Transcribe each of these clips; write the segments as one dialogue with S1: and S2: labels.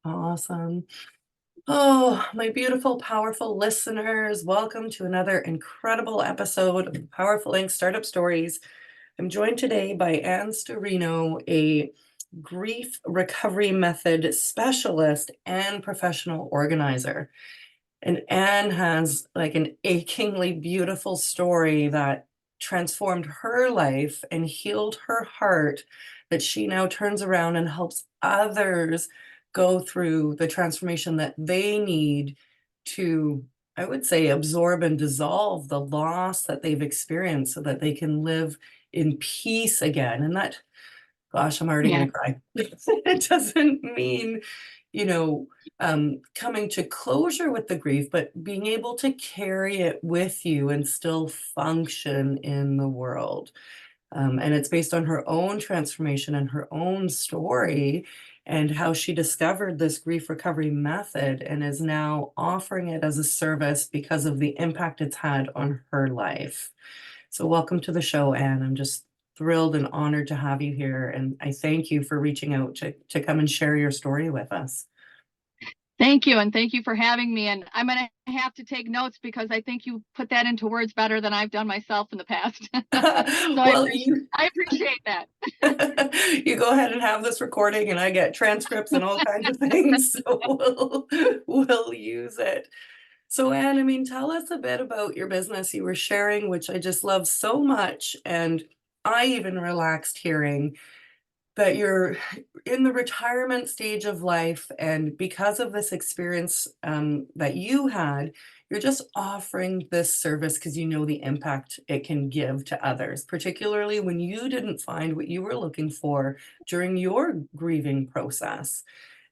S1: Awesome. Oh, my beautiful, powerful listeners, welcome to another incredible episode of Powerful Inc. Startup Stories. I'm joined today by Anne Storino, a grief recovery method specialist and professional organizer. And Anne has like an achingly beautiful story that transformed her life and healed her heart, that she now turns around and helps others go through the transformation that they need to, I would say, absorb and dissolve the loss that they've experienced so that they can live in peace again. And that, gosh, I'm already
S2: Yeah.
S1: going to cry. It doesn't mean, you know, coming to closure with the grief, but being able to carry it with you and still function in the world. And it's based on her own transformation and her own story and how she discovered this grief recovery method and is now offering it as a service because of the impact it's had on her life. So, welcome to the show, Anne. I'm just thrilled and honored to have you here. And I thank you for reaching out to come and share your story with us.
S2: Thank you. And thank you for having me. And I'm going to have to take notes because I think you put that into words better than I've done myself in the past. So
S1: Well, you
S2: I appreciate that.
S1: you go ahead and have this recording and I get transcripts and all kinds of things. So we'll use it. So Anne, I mean, tell us a bit about your business you were sharing, which I just love so much. And I even relaxed hearing that you're in the retirement stage of life, and because of this experience that you had, you're just offering this service because you know the impact it can give to others, particularly when you didn't find what you were looking for during your grieving process.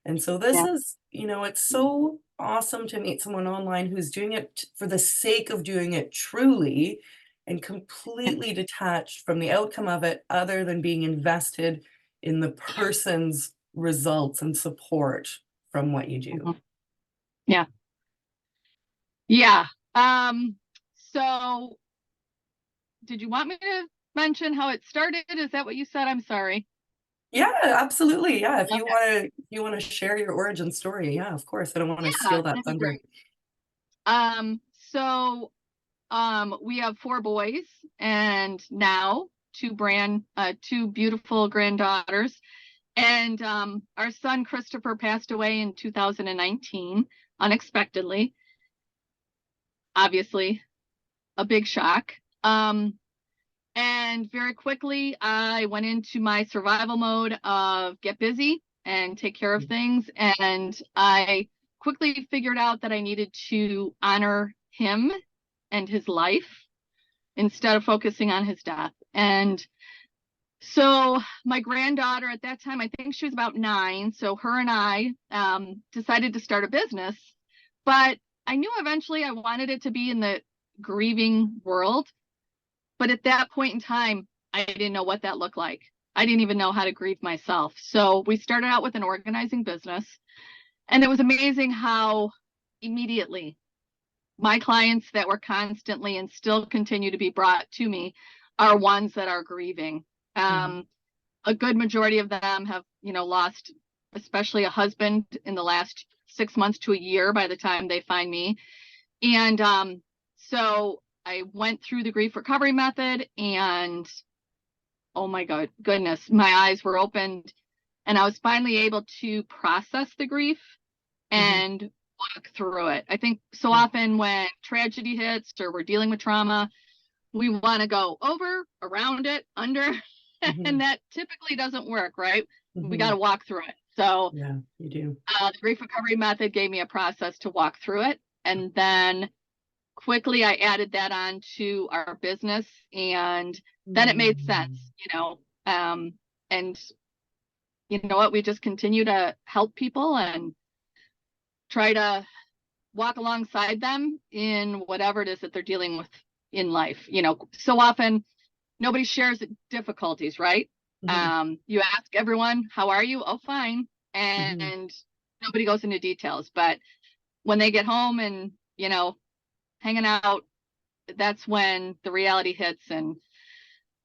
S1: And so this
S2: Yeah.
S1: is, it's so awesome to meet someone online who's doing it for the sake of doing it truly and completely detached from the outcome of it, other than being invested in the person's results and support from what you do.
S2: Mhm. Yeah. Yeah. Um, so did you want me to mention how it started? Is that what you said? I'm sorry.
S1: Yeah, absolutely. Yeah, if
S2: Okay.
S1: you want to share your origin story, yeah, of course. I don't want to
S2: Yeah,
S1: steal that
S2: that'd be
S1: thunder.
S2: great. So we have four boys and now two beautiful granddaughters. And our son Christopher passed away in 2019 unexpectedly. Obviously, a big shock. And very quickly, I went into my survival mode of get busy and take care of things. And I quickly figured out that I needed to honor him and his life instead of focusing on his death. And so my granddaughter at that time, I think she was about 9. So her and I decided to start a business, but I knew eventually I wanted it to be in the grieving world. But at that point in time, I didn't know what that looked like. I didn't even know how to grieve myself. So we started out with an organizing business. And it was amazing how immediately my clients that were constantly and still continue to be brought to me are ones that are grieving.
S1: Mhm.
S2: A good majority of them have, lost, especially a husband in the last 6 months to a year by the time they find me. And so I went through the grief recovery method, and oh my goodness, my eyes were opened, and I was finally able to process the grief
S1: Mhm.
S2: and walk through it. I think so often when tragedy hits or we're dealing with trauma, we want to go over, around it, under, and
S1: Mhm.
S2: that typically doesn't work, right? We got to
S1: Mhm.
S2: walk through it. So
S1: Yeah, you do.
S2: the grief recovery method gave me a process to walk through it. And then quickly I added that on to our business, and then it made sense,
S1: Mm.
S2: and you know what, we just continue to help people and try to walk alongside them in whatever it is that they're dealing with in life. So often nobody shares difficulties, right?
S1: Mhm.
S2: You ask everyone, how are you? Oh, fine.
S1: Mhm.
S2: And nobody goes into details. But when they get home and, hanging out, that's when the reality hits. And,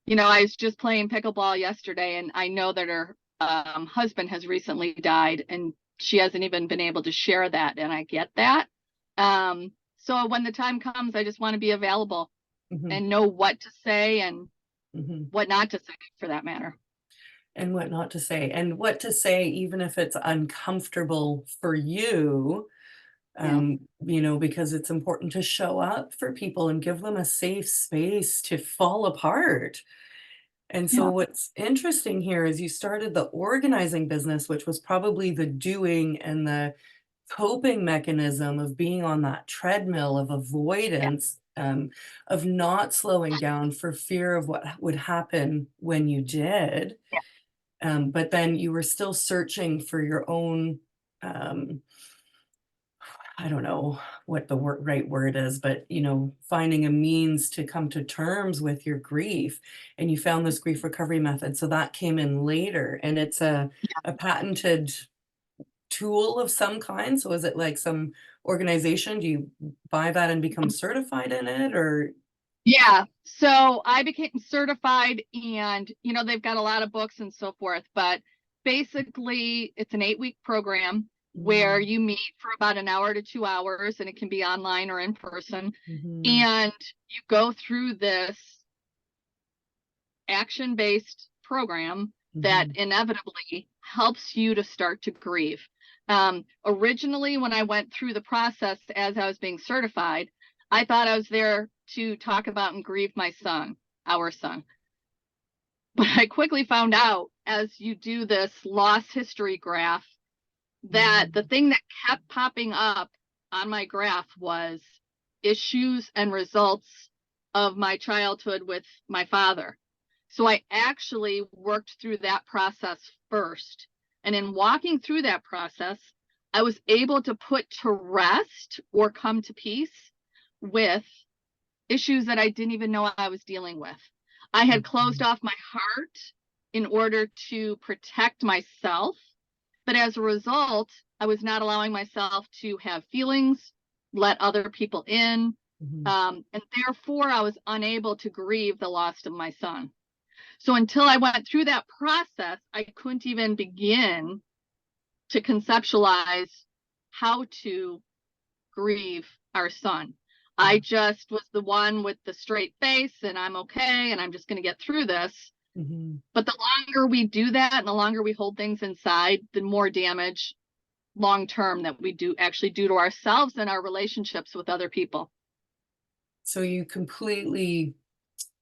S2: I was just playing pickleball yesterday, and I know that her husband has recently died. And she hasn't even been able to share that, and I get that. So when the time comes, I just want to be available
S1: Mhm.
S2: and know what to say and
S1: Mhm.
S2: what not to say for that matter.
S1: And what not to say, and what to say even if it's uncomfortable for you,
S2: Yeah.
S1: because it's important to show up for people and give them a safe space to fall apart. And so
S2: Yeah.
S1: what's interesting here is you started the organizing business, which was probably the doing and the coping mechanism of being on that treadmill of
S2: Yeah.
S1: avoidance, of not slowing down for fear of what would happen when you did.
S2: Yeah.
S1: But then you were still searching for your own, um, I don't know what the right word is, but finding a means to come to terms with your grief, and you found this grief recovery method. So that came in later, and it's a patented tool of some kind. So is it like some organization? Do you buy that and become certified in it, or?
S2: Yeah. So I became certified, and they've got a lot of books and so forth, but basically it's an 8-week program where
S1: Mm,
S2: you meet for about an hour to 2 hours, and it can be online or in person.
S1: mhm,
S2: And you go through this action-based program that
S1: mhm,
S2: inevitably helps you to start to grieve. Originally, when I went through the process as I was being certified, I thought I was there to talk about and grieve my son, our son. But I quickly found out as you do this loss history graph that the
S1: mhm,
S2: thing that kept popping up on my graph was issues and results of my childhood with my father. So I actually worked through that process first. And in walking through that process, I was able to put to rest or come to peace with issues that I didn't even know I was dealing with. I had closed
S1: mhm.
S2: off my heart in order to protect myself, but as a result, I was not allowing myself to have feelings, let other people in,
S1: Mhm.
S2: and therefore I was unable to grieve the loss of my son. So until I went through that process, I couldn't even begin to conceptualize how to grieve our son. I
S1: Yeah.
S2: just was the one with the straight face, and I'm okay, and I'm just going to get through this.
S1: Mhm.
S2: But the longer we do that and the longer we hold things inside, the more damage long term that we do actually do to ourselves and our relationships with other people.
S1: So you completely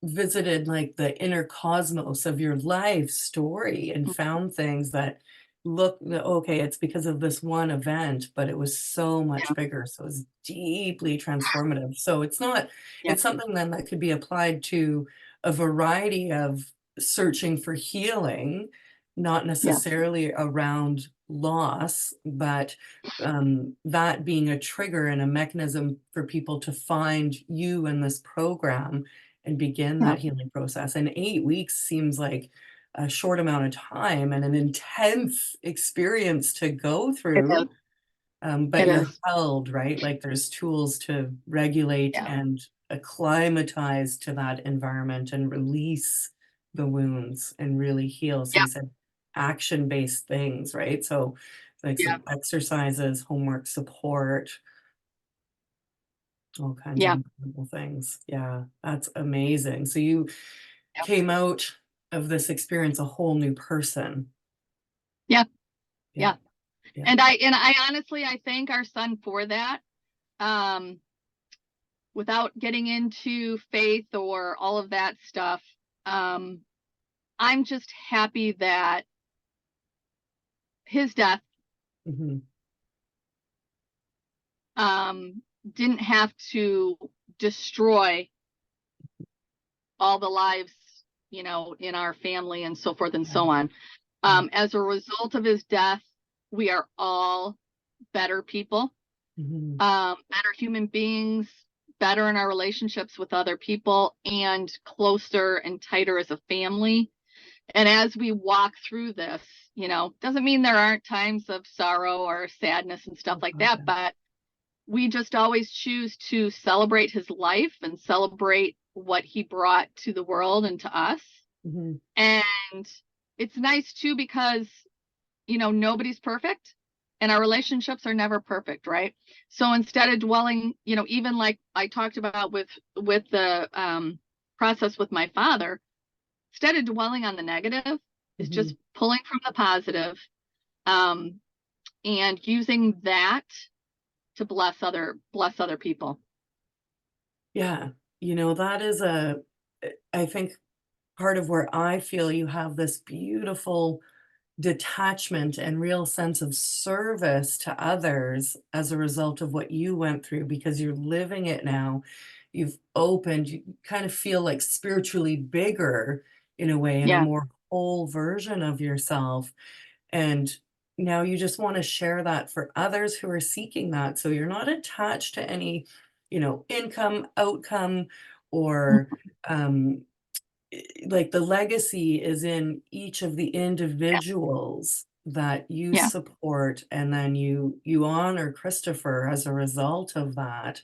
S1: visited like the inner cosmos of your life story and found things that look okay, it's because of this one event, but it was so much
S2: Yeah,
S1: bigger. So it's deeply transformative. So it's not,
S2: yeah,
S1: it's something then that could be applied to a variety of searching for healing, not
S2: yeah,
S1: necessarily around loss, but that being a trigger and a mechanism for people to find you in this program and begin
S2: yeah.
S1: that healing process. And 8 weeks seems like a short amount of time and an intense experience to go
S2: It is.
S1: through. But
S2: It
S1: you're
S2: is.
S1: held, right? Like there's tools to regulate
S2: Yeah,
S1: and acclimatize to that environment and release the wounds and really heal. So
S2: yeah,
S1: you said action-based things, right? So like
S2: yeah,
S1: some exercises, homework support, all kinds of
S2: yeah,
S1: incredible things. Yeah, that's amazing. So you
S2: yeah,
S1: came out of this experience a whole new person.
S2: yeah,
S1: Yeah,
S2: yeah.
S1: yeah.
S2: And I honestly I thank our son for that. Um, Without getting into faith or all of that stuff, um, I'm just happy that his death
S1: Mhm.
S2: um, didn't have to destroy all the lives, in our family and so forth and
S1: Yeah,
S2: so on.
S1: yeah.
S2: As a result of his death, we are all better people,
S1: Mhm.
S2: better human beings, better in our relationships with other people, and closer and tighter as a family. And as we walk through this, doesn't mean there aren't times of sorrow or sadness and stuff
S1: Oh
S2: like
S1: god,
S2: that,
S1: yeah.
S2: but we just always choose to celebrate his life and celebrate what he brought to the world and to us.
S1: Mhm.
S2: And it's nice too because, nobody's perfect. and our relationships are never perfect, right? So instead of dwelling, even like I talked about with the process with my father, instead of dwelling on the negative, is
S1: Mhm.
S2: just pulling from the positive, um, and using that to bless other people.
S1: Yeah, that is I think part of where I feel you have this beautiful detachment and real sense of service to others as a result of what you went through because you're living it now. You've opened, you kind of feel like spiritually bigger in a way, in a
S2: Yeah.
S1: more whole version of yourself. And now you just want to share that for others who are seeking that. So you're not attached to any, income, outcome, or um, like the legacy is in each of the
S2: Yeah.
S1: individuals that you
S2: Yeah.
S1: support, and then you honor Christopher as a result of that,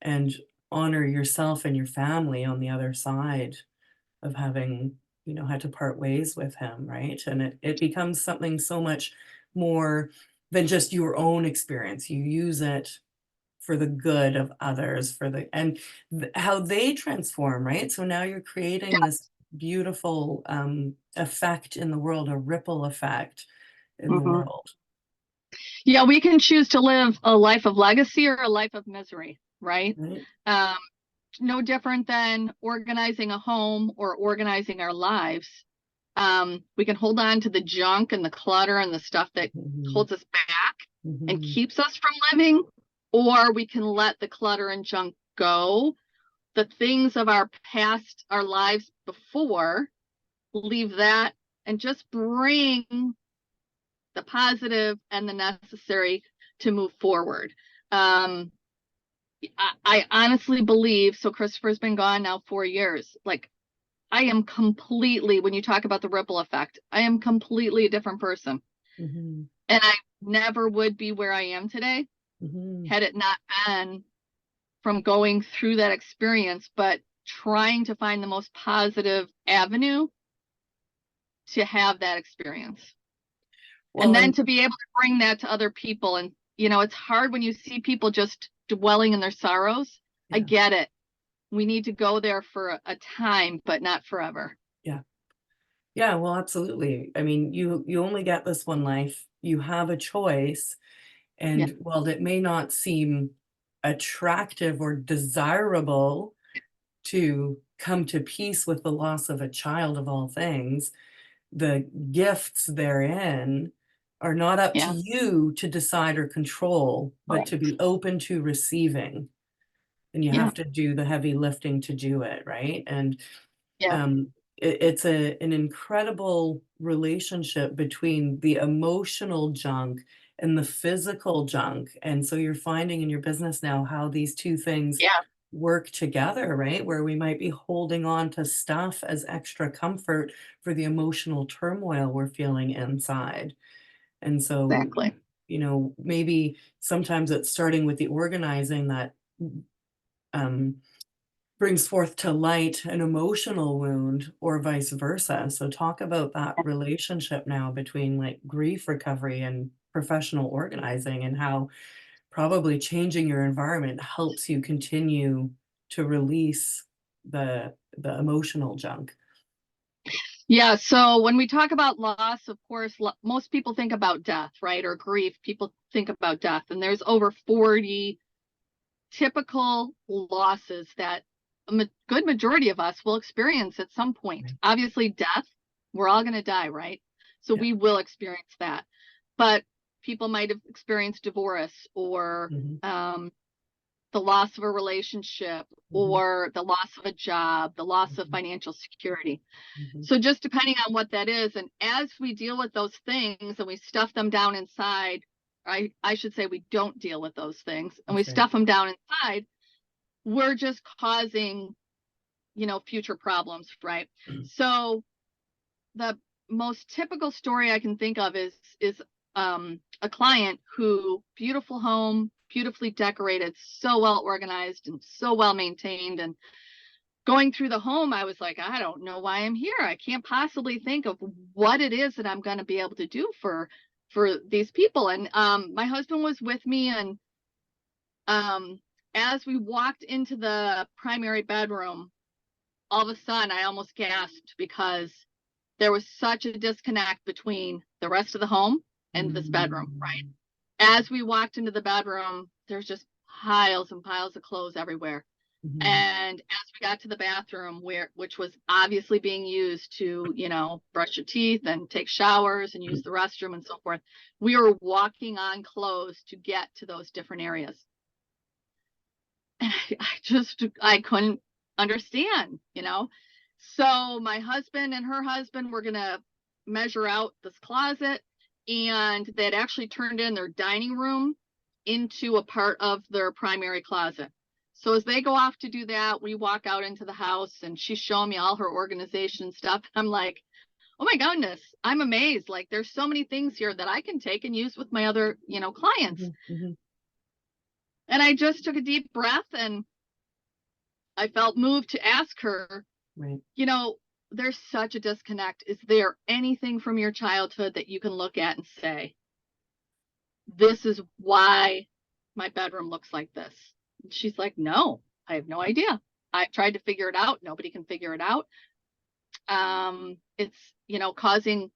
S1: and honor yourself and your family on the other side of having, had to part ways with him, right? And it becomes something so much more than just your own experience. You use it for the good of others, for the and how they transform, right? So now you're creating this beautiful effect in the world, a ripple effect in the
S2: Hmm.
S1: world,
S2: Yeah, we can choose to live a life of legacy or a life of misery, right?
S1: right?
S2: Um, no different than organizing a home or organizing our lives. We can hold on to the junk and the clutter and the stuff that
S1: Mhm,
S2: holds us back and
S1: mhm,
S2: keeps us from living, or we can let the clutter and junk go. The things of our past, our lives before, leave that and just bring the positive and the necessary to move forward. Um, I honestly believe, so Christopher's been gone now 4 years. Like, I am completely, when you talk about the ripple effect, I am completely a different person.
S1: mhm,
S2: And I never would be where I am today
S1: mhm.
S2: had it not been from going through that experience, but trying to find the most positive avenue to have that experience. And
S1: Well,
S2: then
S1: and
S2: to be able to bring that to other people. And, it's hard when you see people just dwelling in their sorrows. I
S1: yeah,
S2: get it. We need to go there for a time, but not forever.
S1: yeah, yeah. Well, absolutely. I mean, you only get this one life. You have a choice.
S2: Yeah.
S1: And while it may not seem attractive or desirable to come to peace with the loss of a child of all things, the gifts therein are not up to
S2: Yeah.
S1: you to decide or control, but to be
S2: Correct.
S1: open to receiving. And you
S2: Yeah.
S1: have to do the heavy lifting to do it, right? And
S2: Yeah.
S1: it's an incredible relationship between the emotional junk and the physical junk. And so you're finding in your business now how these two things
S2: Yeah.
S1: work together, right? Where we might be holding on to stuff as extra comfort for the emotional turmoil we're feeling inside. And so,
S2: Exactly.
S1: maybe sometimes it's starting with the organizing that um, brings forth to light an emotional wound or vice versa. So talk about that relationship now between like grief recovery and professional organizing and how probably changing your environment helps you continue to release the emotional junk.
S2: Yeah. So when we talk about loss, of course, most people think about death, right? Or grief. People think about death. And there's over 40 typical losses that good majority of us will experience at some point.
S1: Right.
S2: Obviously, death, we're all going to die, right? So
S1: Yeah.
S2: we will experience that. But people might have experienced divorce or
S1: Hmm.
S2: the loss of a relationship
S1: Hmm.
S2: or the loss of a job, the loss of
S1: Hmm.
S2: financial security.
S1: Hmm.
S2: So just depending on what that is, and as we deal with those things and we stuff them down inside, I should say we don't deal with those things and we
S1: That's right.
S2: stuff them down inside, we're just causing, future problems, right? So the most typical story I can think of is a client who beautiful home, beautifully decorated, so well organized and so well maintained. And going through the home, I was like, I don't know why I'm here. I can't possibly think of what it is that I'm going to be able to do for these people. And my husband was with me, and as we walked into the primary bedroom, all of a sudden I almost gasped because there was such a disconnect between the rest of the home and this bedroom, right? As we walked into the bedroom, there's just piles and piles of clothes everywhere. And as we got to the bathroom, which was obviously being used to, brush your teeth and take showers and use the restroom and so forth, we were walking on clothes to get to those different areas. And I couldn't understand, So my husband and her husband were going to measure out this closet, and they had actually turned in their dining room into a part of their primary closet. So as they go off to do that, we walk out into the house, and she's showing me all her organization stuff. I'm like, oh my goodness, I'm amazed. Like, there's so many things here that I can take and use with my other, clients. And I just took a deep breath, and I felt moved to ask her,
S1: right.
S2: There's such a disconnect. Is there anything from your childhood that you can look at and say, this is why my bedroom looks like this? And she's like, no, I have no idea. I've tried to figure it out. Nobody can figure it out. It's, causing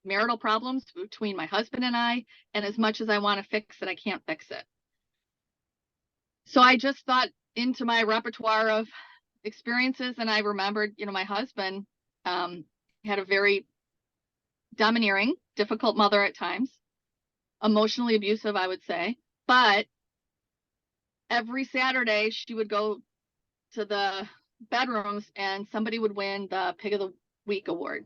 S2: marital problems between my husband and I. And as much as I want to fix it, I can't fix it. So I just thought into my repertoire of experiences, and I remembered, my husband had a very domineering, difficult mother at times, emotionally abusive, I would say. But every Saturday she would go to the bedrooms and somebody would win the Pig of the Week award.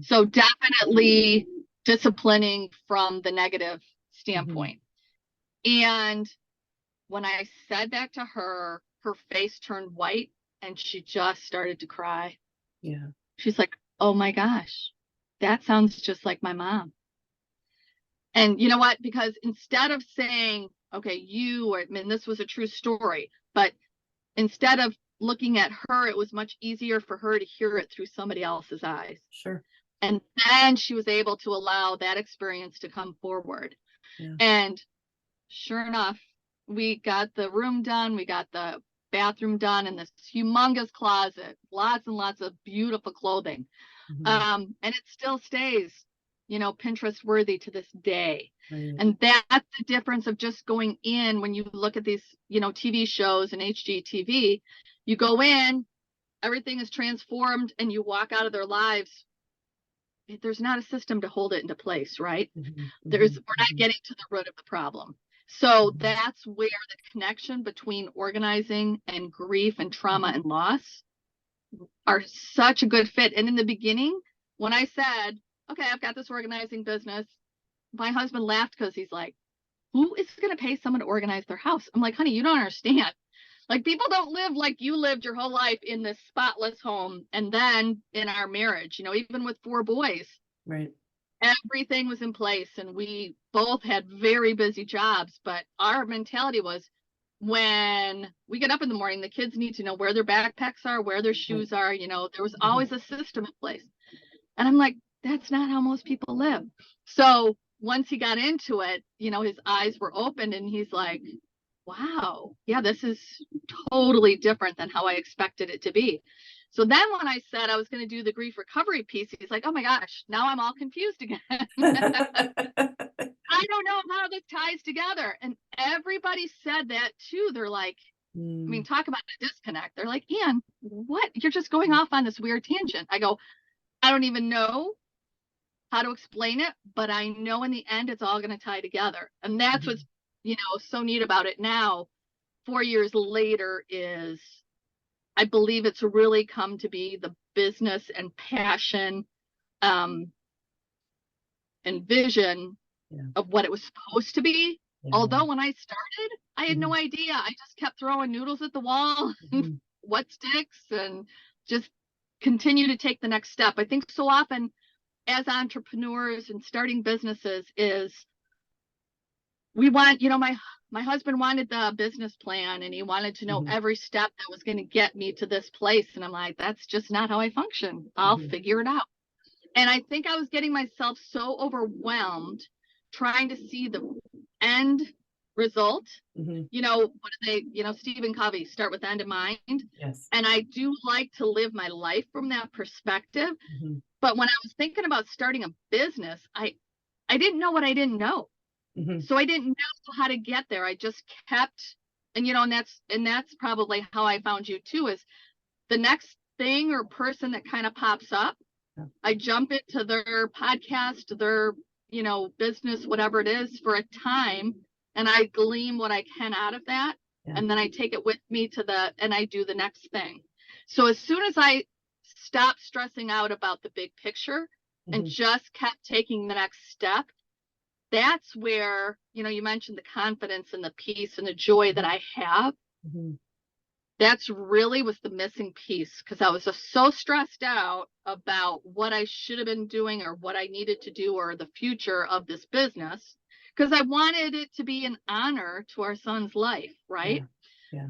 S2: So definitely disciplining from the negative standpoint. And when I said that to her, her face turned white and she just started to cry.
S1: Yeah.
S2: She's like, oh my gosh, that sounds just like my mom. And you know what? Because instead of saying, okay, this was a true story, but instead of looking at her, it was much easier for her to hear it through somebody else's eyes.
S1: Sure.
S2: And then she was able to allow that experience to come forward.
S1: Yeah.
S2: And sure enough, we got the room done. We got the bathroom done in this humongous closet, lots and lots of beautiful clothing. And it still stays, Pinterest worthy to this day. Right. And that's the difference of just going in. When you look at these, TV shows and HGTV, you go in, everything is transformed, and you walk out of their lives. There's not a system to hold it into place, right? We're not getting to the root of the problem. So that's where the connection between organizing and grief and trauma and loss are such a good fit. And in the beginning, when I said, okay, I've got this organizing business, my husband laughed because he's like, who is going to pay someone to organize their house? I'm like, honey, you don't understand. Like, people don't live like you lived your whole life in this spotless home. And then in our marriage, even with 4 boys,
S1: right,
S2: everything was in place, and we both had very busy jobs. But our mentality was, when we get up in the morning, the kids need to know where their backpacks are, where their shoes are. There was always a system in place. And I'm like, that's not how most people live. So once he got into it, his eyes were opened, and he's like, wow, yeah, this is totally different than how I expected it to be. So then when I said I was going to do the grief recovery piece, he's like, oh my gosh, now I'm all confused again. I don't know how this ties together. And everybody said that too. They're like, talk about the disconnect. They're like, Ann, what? You're just going off on this weird tangent. I go, I don't even know how to explain it, but I know in the end it's all going to tie together. And that's what's, so neat about it now, 4 years later, is I believe it's really come to be the business and passion and vision of what it was supposed to be. Yeah. Although when I started, I had no idea. I just kept throwing noodles at the wall, what sticks, and just continue to take the next step. I think so often as entrepreneurs and starting businesses is we want, my husband wanted the business plan, and he wanted to know every step that was going to get me to this place. And I'm like, that's just not how I function. I'll figure it out. And I think I was getting myself so overwhelmed trying to see the end result.
S1: Hmm.
S2: What do they, Stephen Covey, start with end in mind.
S1: Yes.
S2: And I do like to live my life from that perspective.
S1: Hmm.
S2: But when I was thinking about starting a business, I didn't know what I didn't know.
S1: Hmm.
S2: So I didn't know how to get there. I just kept, and that's probably how I found you too, is the next thing or person that kind of pops up,
S1: Yeah.
S2: I jump into their podcast, their, business, whatever it is, for a time, and I glean what I can out of that.
S1: Yeah.
S2: And then I take it with me and I do the next thing. So as soon as I stopped stressing out about the big picture and
S1: Hmm.
S2: just kept taking the next step, that's where, you mentioned the confidence and the peace and the joy that I have.
S1: Hmm.
S2: That's really was the missing piece, because I was just so stressed out about what I should have been doing or what I needed to do or the future of this business, because I wanted it to be an honor to our son's life,
S1: Yeah.
S2: right?
S1: Yeah.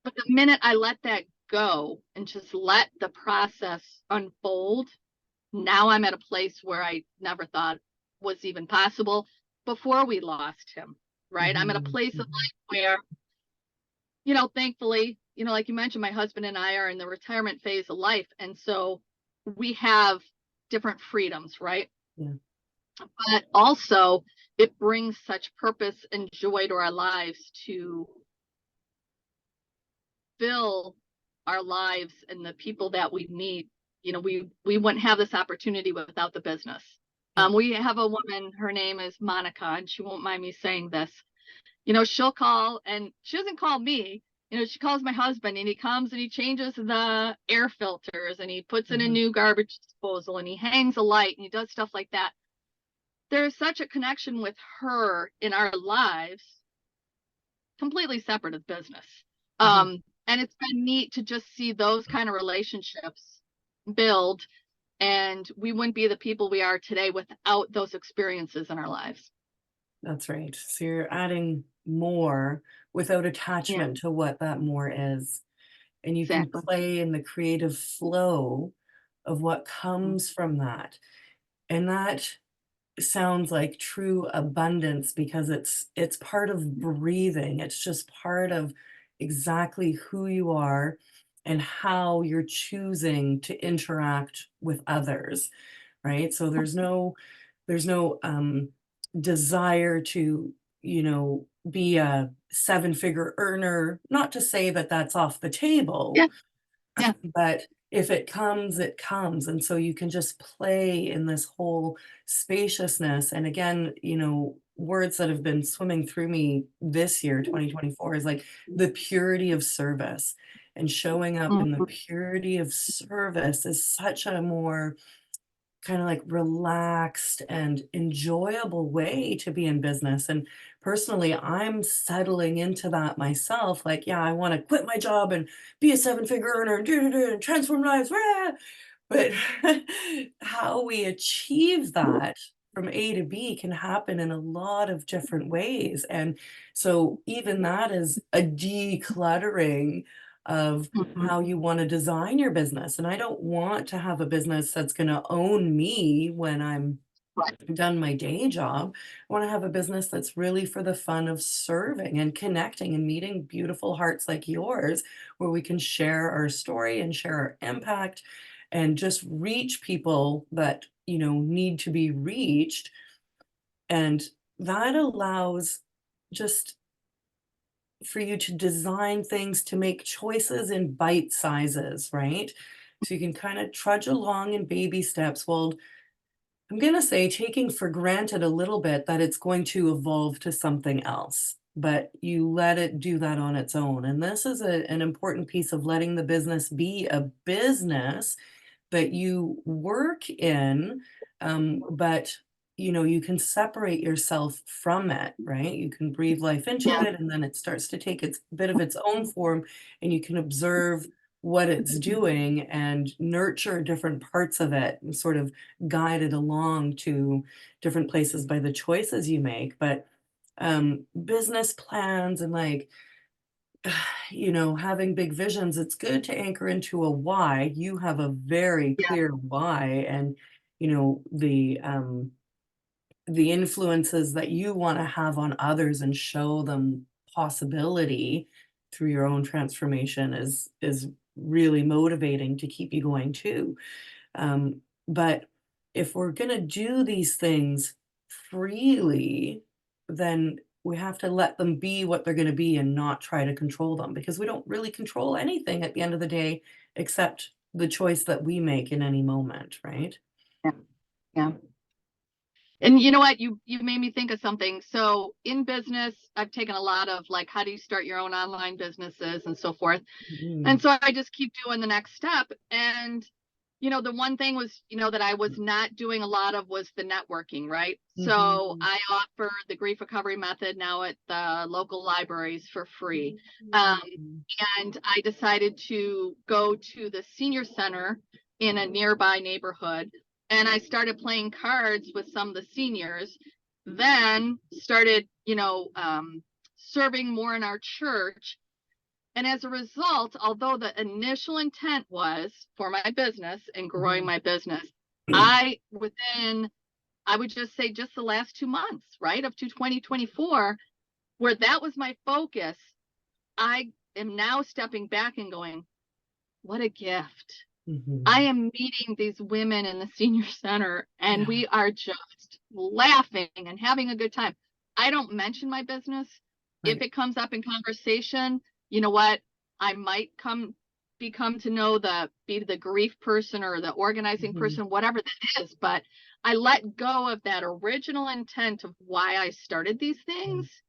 S2: But the minute I let that go and just let the process unfold, now I'm at a place where I never thought was even possible before we lost him, right? I'm at a
S1: Hmm.
S2: place of
S1: Hmm.
S2: life where, thankfully, like you mentioned, my husband and I are in the retirement phase of life. And so we have different freedoms, right?
S1: Yeah.
S2: But also, it brings such purpose and joy to our lives to fill our lives and the people that we meet. We wouldn't have this opportunity without the business.
S1: Yeah.
S2: We have a woman, her name is Monica, and she won't mind me saying this. She'll call, and she doesn't call me. She calls my husband, and he comes and he changes the air filters and he puts in a
S1: Hmm.
S2: new garbage disposal and he hangs a light and he does stuff like that. There's such a connection with her in our lives, completely separate of business.
S1: Hmm.
S2: And it's been neat to just see those kind of relationships build, and we wouldn't be the people we are today without those experiences in our lives.
S1: That's right. So you're adding more without
S2: Yeah,
S1: attachment to what that more is. And you can
S2: exactly.
S1: play in the creative flow of what
S2: Mhm.
S1: comes from that. And that sounds like true abundance because it's part of breathing. It's just part of exactly who you are and how you're choosing to interact with others, right? So there's no desire to, be a seven-figure earner, not to say that that's off the table,
S2: Yeah, yeah.
S1: but if it comes, it comes, and so you can just play in this whole spaciousness, and again, words that have been swimming through me this year, 2024, is like the purity of service, and showing up in the
S2: Mhm.
S1: purity of service is such a more kind of like relaxed and enjoyable way to be in business. And personally, I'm settling into that myself. Like, yeah, I want to quit my job and be a seven-figure earner and and transform lives. Rah! But how we achieve that from A to B can happen in a lot of different ways. And so even that is a decluttering of
S2: Mhm.
S1: how you want to design your business. And I don't want to have a business that's going to own me when I'm
S2: Right.
S1: done my day job. I want to have a business that's really for the fun of serving and connecting and meeting beautiful hearts like yours, where we can share our story and share our impact and just reach people that, need to be reached. And that allows just for you to design things to make choices in bite sizes, right? So you can kind of trudge along in baby steps. Well, I'm going to say taking for granted a little bit that it's going to evolve to something else, but you let it do that on its own. And this is an important piece of letting the business be a business that you work in, but you can separate yourself from it, right? You can breathe life into
S2: Yeah.
S1: it, and then it starts to take its bit of its own form, and you can observe what it's doing and nurture different parts of it and sort of guide it along to different places by the choices you make. But business plans and like having big visions, it's good to anchor into a why. You have a very
S2: Yeah.
S1: clear why, and the influences that you want to have on others and show them possibility through your own transformation is really motivating to keep you going too. But if we're going to do these things freely, then we have to let them be what they're going to be and not try to control them, because we don't really control anything at the end of the day except the choice that we make in any moment, right?
S2: Yeah. Yeah. And you know what? You made me think of something. So in business, I've taken a lot of like, how do you start your own online businesses and so forth. And
S1: Mhm.
S2: so I just keep doing the next step. And, the one thing was, that I was not doing a lot of was the networking, right? So
S1: Mhm.
S2: I offer the grief recovery method now at the local libraries for free. Um,
S1: Mhm.
S2: and I decided to go to the senior center in a nearby neighborhood. And I started playing cards with some of the seniors, then started, serving more in our church. And as a result, although the initial intent was for my business and growing
S1: Mhm.
S2: my business, I would just say just the last 2 months, right, up to 2024, where that was my focus, I am now stepping back and going, what a gift. I
S1: Mhm.
S2: am meeting these women in the senior center and
S1: Yeah.
S2: we are just laughing and having a good time. I don't mention my business. If
S1: Right.
S2: it comes up in conversation, you know what? I might become to know be the grief person or the organizing
S1: Mhm.
S2: person, whatever that is, but I let go of that original intent of why I started these
S1: Yeah.
S2: things.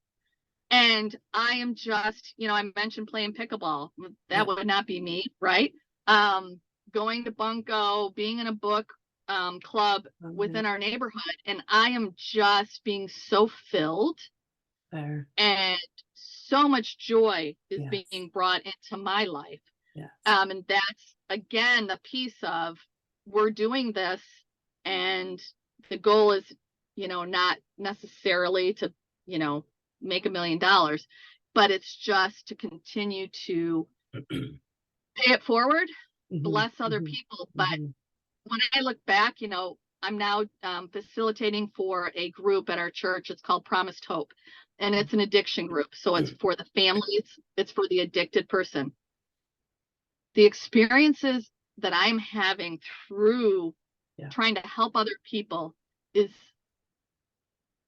S2: And I am just, I mentioned playing pickleball. That
S1: Yeah.
S2: would not be me, right? Um, Going to Bunko, being in a book club
S1: Love
S2: within
S1: it.
S2: our neighborhood. And I am just being so filled
S1: There.
S2: and so much joy is
S1: Yes.
S2: being brought into my life.
S1: Yes.
S2: And that's, again, the piece of we're doing this and the goal is, not necessarily to, you know, make $1 million, but it's just to continue to pay it forward,
S1: Mhm.
S2: bless other
S1: Mhm.
S2: people. But
S1: Mhm.
S2: when I look back, I'm now facilitating for a group at our church. It's called Promised Hope, and it's an addiction group. So it's for the families, it's for the addicted person. The experiences that I'm having through
S1: Yeah.
S2: trying to help other people is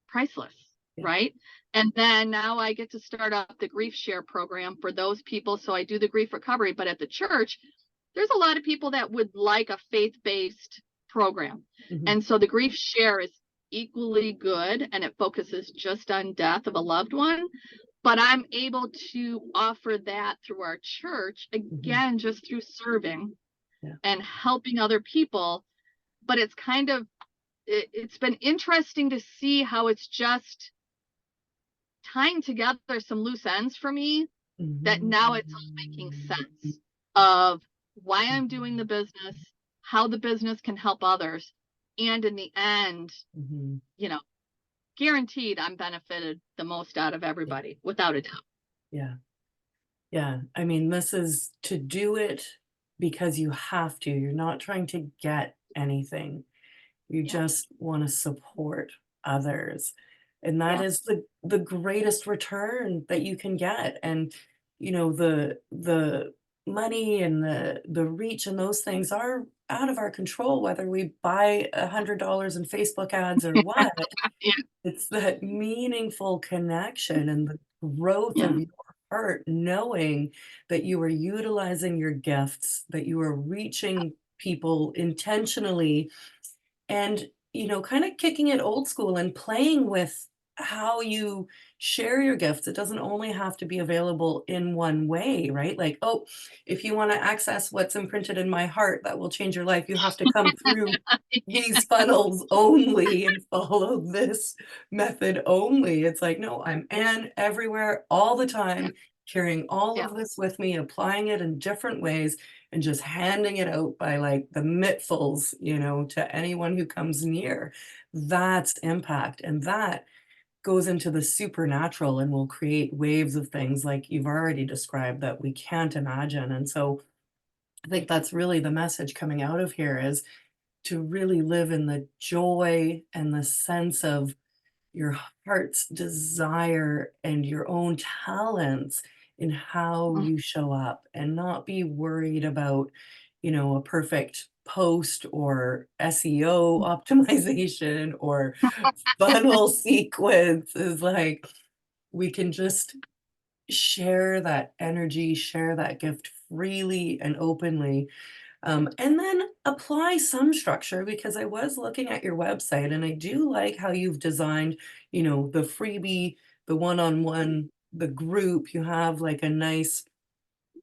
S2: priceless,
S1: Yeah.
S2: right? And then now I get to start up the grief share program for those people. So I do the grief recovery, but at the church, there's a lot of people that would like a faith-based program.
S1: Mhm.
S2: And so the grief share is equally good and it focuses just on death of a loved one. But I'm able to offer that through our church,
S1: Mhm.
S2: again, just through serving
S1: Yeah.
S2: and helping other people. But it's it's been interesting to see how it's just tying together some loose ends for me, that now it's all making
S1: Mhm.
S2: sense of why I'm doing the
S1: Mhm.
S2: business, how the business can help others. And in the end,
S1: Mhm.
S2: you know, guaranteed I'm benefited the most out of
S1: Yeah.
S2: everybody without a doubt.
S1: Yeah. Yeah. I mean, this is to do it because you have to. You're not trying to get anything. You
S2: Yeah.
S1: just want to support others. And that
S2: Yeah.
S1: is the greatest return that you can get. And the money and the reach and those things are out of our control, whether we buy $100 in Facebook ads or what.
S2: Yeah.
S1: It's that meaningful connection and the growth
S2: Yeah.
S1: of your heart, knowing that you are utilizing your gifts, that you are reaching people intentionally, and kind of kicking it old school and playing with how you share your gifts. It doesn't only have to be available in one way, right? Like, oh, if you want to access what's imprinted in my heart that will change your life, you have to come through these funnels only and follow this method only. It's like, no, I'm everywhere all the
S2: Yeah.
S1: time, carrying all
S2: Yeah.
S1: of this with me, applying it in different ways, and just handing it out by like the mittfuls, to anyone who comes near. That's impact. And that goes into the supernatural and will create waves of things like you've already described that we can't imagine. And so I think that's really the message coming out of here is to really live in the joy and the sense of your heart's desire and your own talents in how
S2: Mm.
S1: you show up and not be worried about, a perfect post or SEO optimization or funnel sequence. Is like we can just share that energy, share that gift freely and openly, and then apply some structure because I was looking at your website and I do like how you've designed, the freebie, the one-on-one, the group. You have like a nice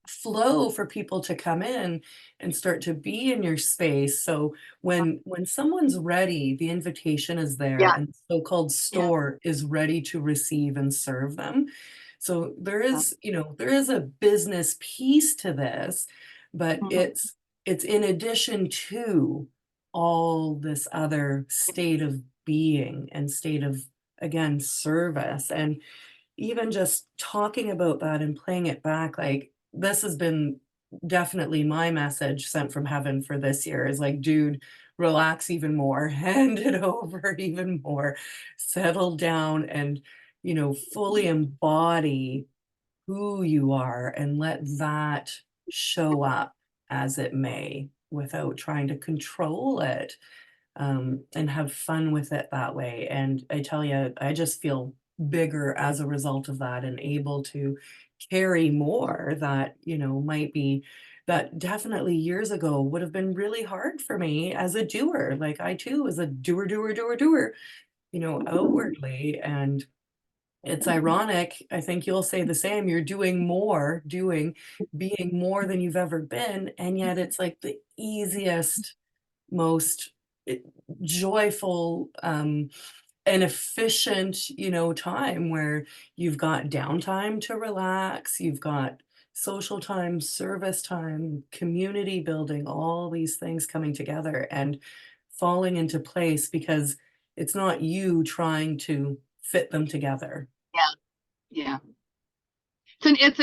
S1: flow for people to come in and start to be in your space. So when someone's ready, the invitation is there
S2: Yeah,
S1: and the so-called
S2: yeah,
S1: store is ready to receive and serve them. So there
S2: yeah.
S1: is, there is a business piece to this, but
S2: Mhm.
S1: it's in addition to all this other state of being and state of, again, service. And even just talking about that and playing it back, like, this has been definitely my message sent from heaven for this year is like, "Dude, relax even more, hand it over even more, settle down and, fully embody who you are and let that show up as it may without trying to control it, and have fun with it that way." And I tell you, I just feel bigger as a result of that and able to carry more that, might be that definitely years ago would have been really hard for me as a doer. Like I too was a doer, doer, doer, doer, outwardly. And it's ironic. I think you'll say the same. You're doing more, being more than you've ever been. And yet it's like the easiest, most eh, joyful, and efficient, time where you've got downtime to relax, you've got social time, service time, community building, all these things coming together and falling into place because it's not you trying to fit them together.
S2: Yeah, yeah. It's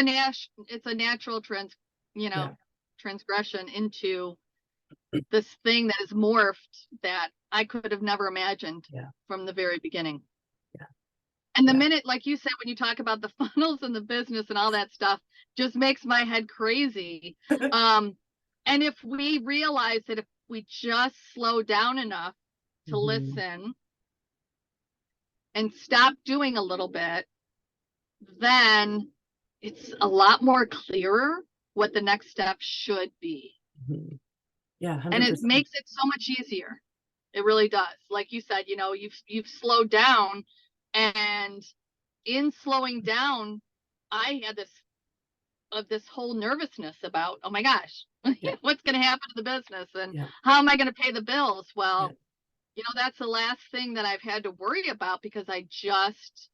S2: a natural you
S1: Yeah,
S2: know, transgression into this thing that is morphed that I could have never imagined
S1: yeah,
S2: from the very beginning.
S1: yeah,
S2: And the
S1: yeah.
S2: minute, like you said, when you talk about the funnels and the business and all that stuff, just makes my head crazy. Um, and if we realize that if we just slow down enough to
S1: Mhm,
S2: listen and stop doing a little bit, then it's a lot more clearer what the next step should be.
S1: mhm. Yeah,
S2: And it
S1: 100%.
S2: makes it so much easier. It really does. Like you said, you've slowed down, and in slowing down, I had this whole nervousness about, oh my gosh,
S1: Yeah,
S2: what's going to happen to the business and
S1: yeah,
S2: how am I going to pay the bills?
S1: yeah.
S2: Well, that's the last thing that I've had to worry about because I just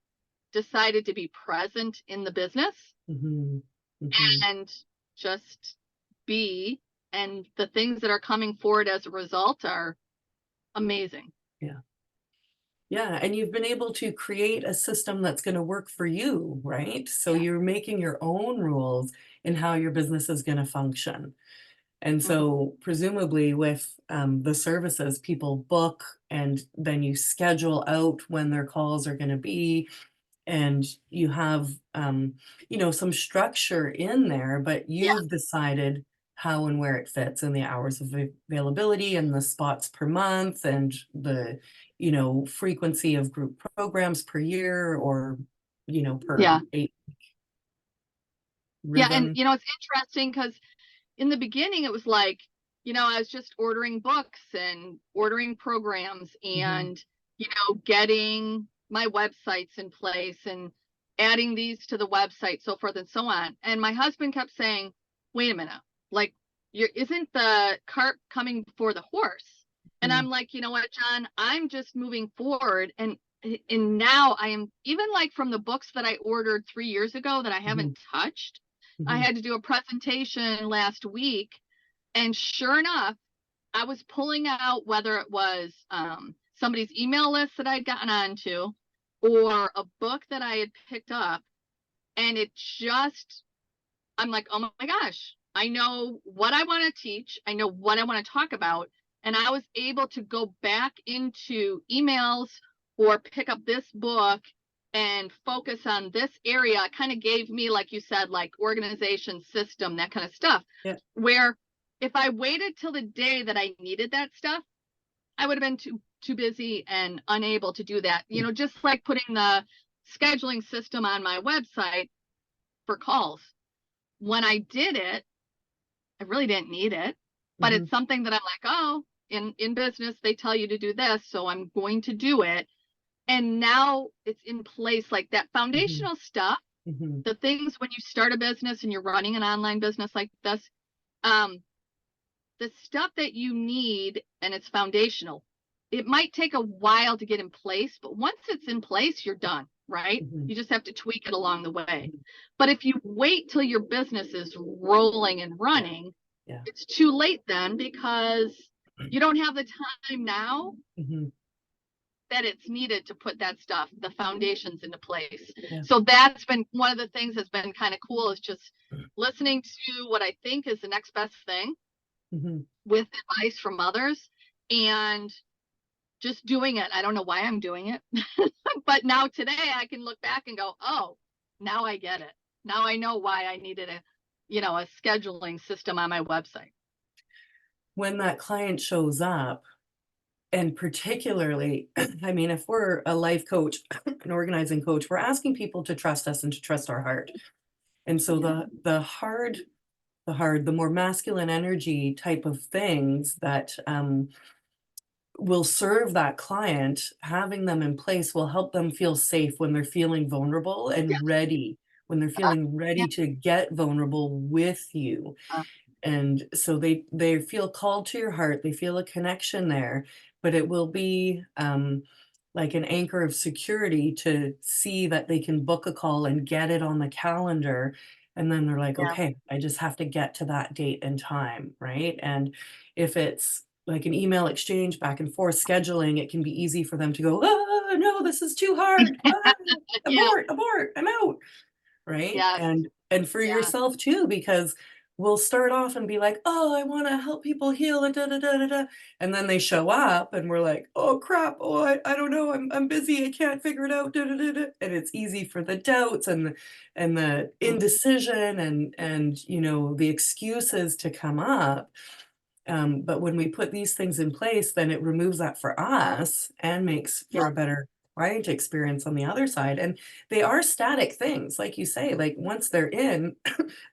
S2: decided to be present in the business
S1: Mhm, mhm.
S2: and just be. And the things that are coming forward as a result are amazing.
S1: Yeah. Yeah, and you've been able to create a system that's gonna work for you, right? So
S2: Yeah.
S1: you're making your own rules in how your business is gonna function. And
S2: Mhm.
S1: so presumably with, the services, people book and then you schedule out when their calls are gonna be, and you have, some structure in there, but
S2: Yeah.
S1: you've decided how and where it fits and the hours of availability and the spots per month and the, frequency of group programs per year or, per
S2: Yeah.
S1: 8
S2: Yeah. And,
S1: rhythm.
S2: it's interesting because in the beginning, it was like, I was just ordering books and ordering programs
S1: Mhm,
S2: and, getting my websites in place and adding these to the website, so forth and so on. And my husband kept saying, wait a minute, like, isn't the cart coming before the horse? And
S1: mm,
S2: I'm like, you know what, John, I'm just moving forward. And now I am, even like from the books that I ordered 3 years ago that I
S1: mhm,
S2: haven't touched. I
S1: mhm,
S2: had to do a presentation last week, and sure enough, I was pulling out whether it was somebody's email list that I'd gotten onto or a book that I had picked up. And I'm like, oh my gosh, I know what I want to teach. I know what I want to talk about. And I was able to go back into emails or pick up this book and focus on this area. It kind of gave me, like you said, like organization, system, that kind of stuff.
S1: Yeah.
S2: Where if I waited till the day that I needed that stuff, I would have been too busy and unable to do that. You know, just like putting the scheduling system on my website for calls. When I did it, I really didn't need it, but it's something that I'm like, oh, in business, they tell you to do this, so I'm going to do it. And now it's in place, like that foundational stuff, the things when you start a business and you're running an online business like this, the stuff that you need, and it's foundational. It might take a while to get in place, but once it's in place, you're done, right? You just have to tweak it along the way. But if you wait till your business is rolling and running, it's too late then, because you don't have the time now that it's needed to put that stuff, the foundations, into place. So that's been one of the things that's been kind of cool, is just listening to what I think is the next best thing with advice from others and just doing it. I don't know why I'm doing it, but now today I can look back and go, oh, now I get it. Now I know why I needed a scheduling system on my website.
S1: When that client shows up, and particularly, I mean, if we're a life coach, an organizing coach, we're asking people to trust us and to trust our heart. And so the more masculine energy type of things that will serve that client, having them in place will help them feel safe when they're feeling vulnerable and ready, when they're feeling ready to get vulnerable with you. And so they feel called to your heart, they feel a connection there, but it will be like an anchor of security to see that they can book a call and get it on the calendar. And then they're like, okay, I just have to get to that date and time, right? And if it's like an email exchange back and forth scheduling, it can be easy for them to go, oh, no, this is too hard. Ah, abort, I'm out. Right?
S2: Yes.
S1: And for yourself too, because we'll start off and be like, "Oh, I wanna help people heal and da da da da da," and then they show up and we're like, "Oh crap, oh, I don't know, I'm busy, I can't figure it out, da da da da," and it's easy for the doubts and the indecision and, you know, the excuses to come up. But when we put these things in place, then it removes that for us and makes for a better client experience on the other side. And they are static things, like you say, like once they're in,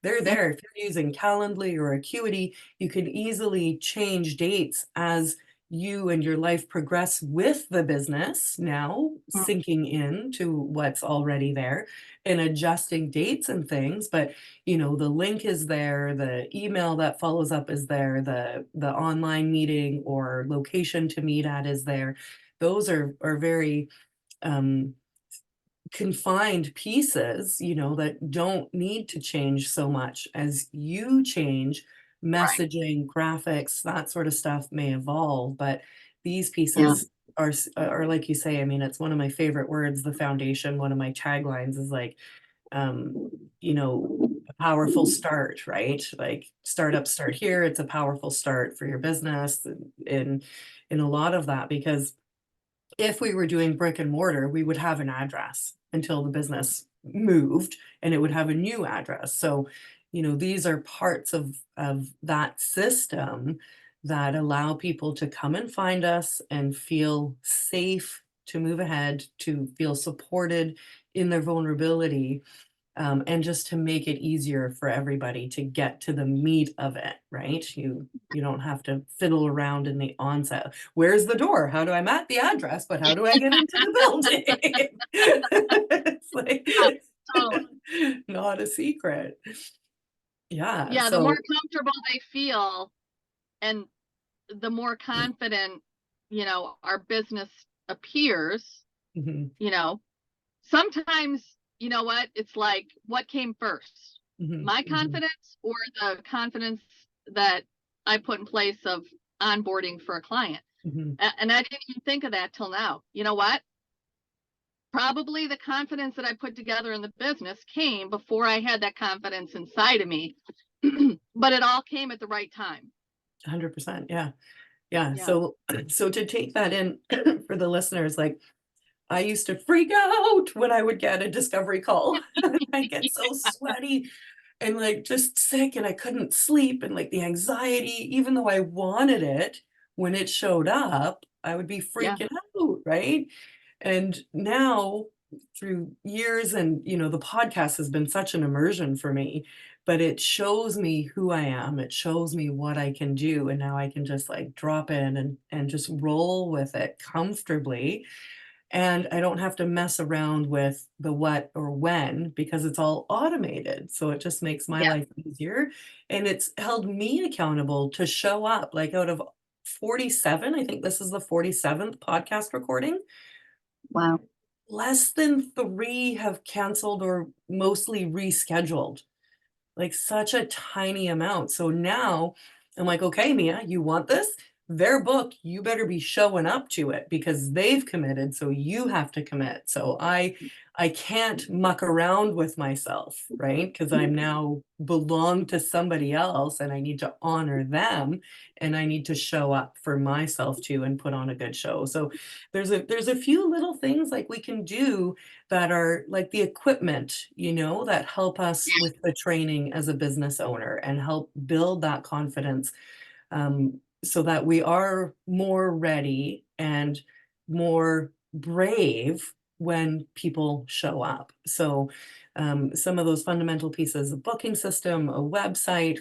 S1: they're there. If you're using Calendly or Acuity, you can easily change dates as you and your life progress with the business now, sinking in to what's already there and adjusting dates and things. But you know, the link is there, the email that follows up is there, the online meeting or location to meet at is there. Those are very um confined pieces, you know, that don't need to change so much. As you change,
S2: Right.
S1: messaging, graphics, that sort of stuff may evolve, but these
S2: Yeah.
S1: pieces are like you say, I mean, it's one of my favorite words, the foundation. One of my taglines is like, um, you know, a powerful start, right? Like startups start here. It's a powerful start for your business in a lot of that, because if we were doing brick and mortar, we would have an address until the business moved and it would have a new address. So, you know, these are parts of that system that allow people to come and find us and feel safe to move ahead, to feel supported in their vulnerability, and just to make it easier for everybody to get to the meat of it, right? You don't have to fiddle around in the onset. Where's the door? How do I'm at the address, but how do I get into the building? It's like
S2: Yeah, totally.
S1: not a secret. Yeah,
S2: Yeah, the more
S1: so
S2: comfortable they feel and the more confident, our business appears,
S1: mhm,
S2: you know, sometimes, you know what, it's like, what came first?
S1: mhm,
S2: My
S1: mhm,
S2: confidence or the confidence that I put in place of onboarding for a client?
S1: mhm.
S2: And I didn't even think of that till now. You know what? Probably the confidence that I put together in the business came before I had that confidence inside of me, but it all came at the right time.
S1: 100%, yeah. Yeah,
S2: Yeah.
S1: so to take that in for the listeners, like, I used to freak out when I would get a discovery call. I get so sweaty and, like, just sick, and I couldn't sleep, and, like, the anxiety, even though I wanted it, when it showed up, I would be
S2: Yeah.
S1: freaking out, right? And now, through years and, the podcast has been such an immersion for me, but it shows me who I am, it shows me what I can do, and now I can just, like, drop in and just roll with it comfortably, and I don't have to mess around with the what or when because it's all automated. So it just makes my
S2: Yeah.
S1: life easier. And it's held me accountable to show up. Like out of 47, I think this is the 47th podcast recording,
S2: Wow.
S1: less than three have canceled or mostly rescheduled. Like, such a tiny amount. So now I'm like, "Okay, Mia, you want this? Their book, you better be showing up to it because they've committed, so you have to commit." So I can't muck around with myself, right? Because 'Cause I'm now belong to somebody else, and I need to honor them, and I need to show up for myself too and put on a good show. So there's a few little things, like, we can do that are like the equipment, that help us with the training as a business owner and help build that confidence, so that we are more ready and more brave when people show up. So, some of those fundamental pieces, a booking system, a website,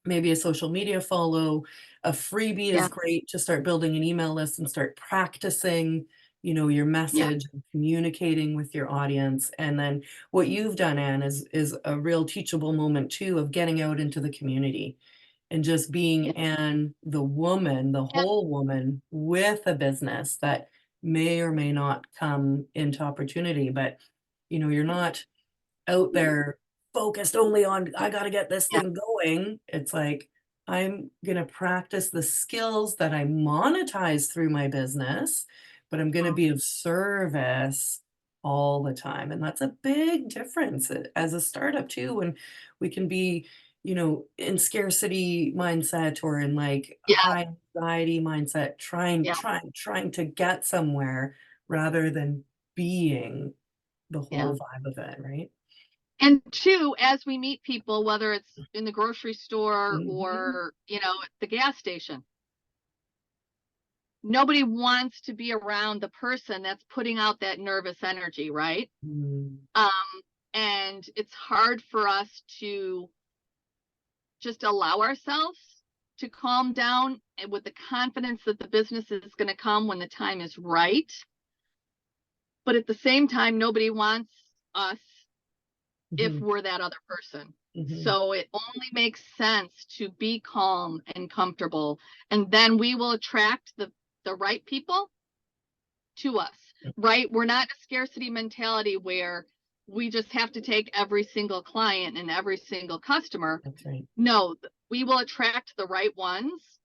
S1: maybe a social media follow, a freebie is
S2: Yeah.
S1: great to start building an email list and start practicing, your
S2: Yeah.
S1: message and communicating with your audience. And then what you've done, Anne, is a real teachable moment too of getting out into the community and just being
S2: Yeah.
S1: Anne, the woman, the
S2: Yeah.
S1: whole woman with a business that may or may not come into opportunity. But, you're not out there focused only on, "I gotta get this
S2: Yeah.
S1: thing going." It's like, I'm gonna practice the skills that I monetize through my business, but I'm gonna be of service all the time, and that's a big difference as a startup too, when we can be, in scarcity mindset or in, like,
S2: Yeah.
S1: high anxiety mindset, trying
S2: Yeah.
S1: trying trying to get somewhere rather than being the
S2: Yeah.
S1: whole vibe of it, right?
S2: And two, as we meet people, whether it's in the grocery store
S1: Mhm.
S2: or, at the gas station, nobody wants to be around the person that's putting out that nervous energy, right?
S1: Mm,
S2: Um, and it's hard for us to just allow ourselves to calm down and with the confidence that the business is going to come when the time is right. But at the same time, nobody wants us if
S1: mhm,
S2: we're that other person.
S1: mhm.
S2: So it only makes sense to be calm and comfortable. And then we will attract the right people to us, right? We're not a scarcity mentality where we just have to take every single client and every single customer.
S1: That's right,
S2: No, we will attract the right ones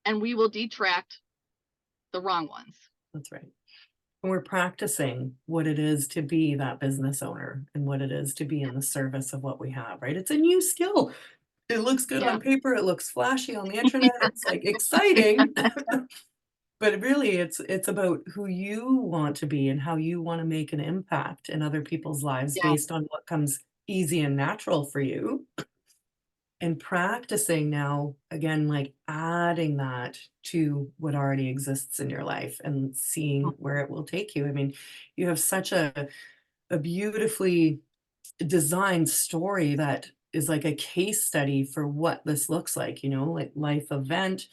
S2: and we will detract the wrong ones.
S1: that's right. And we're practicing what it is to be that business owner and what it is to be in the service of what we have, right? It's a new skill. It looks good
S2: Yeah.
S1: on paper, it looks flashy on the internet, it's, like, exciting, but really it's about who you want to be and how you wanna make an impact in other people's lives
S2: Yeah.
S1: based on what comes easy and natural for you. And practicing now, again, like adding that to what already exists in your life and seeing where it will take you. I mean, you have such a beautifully designed story that is like a case study for what this looks like, like life event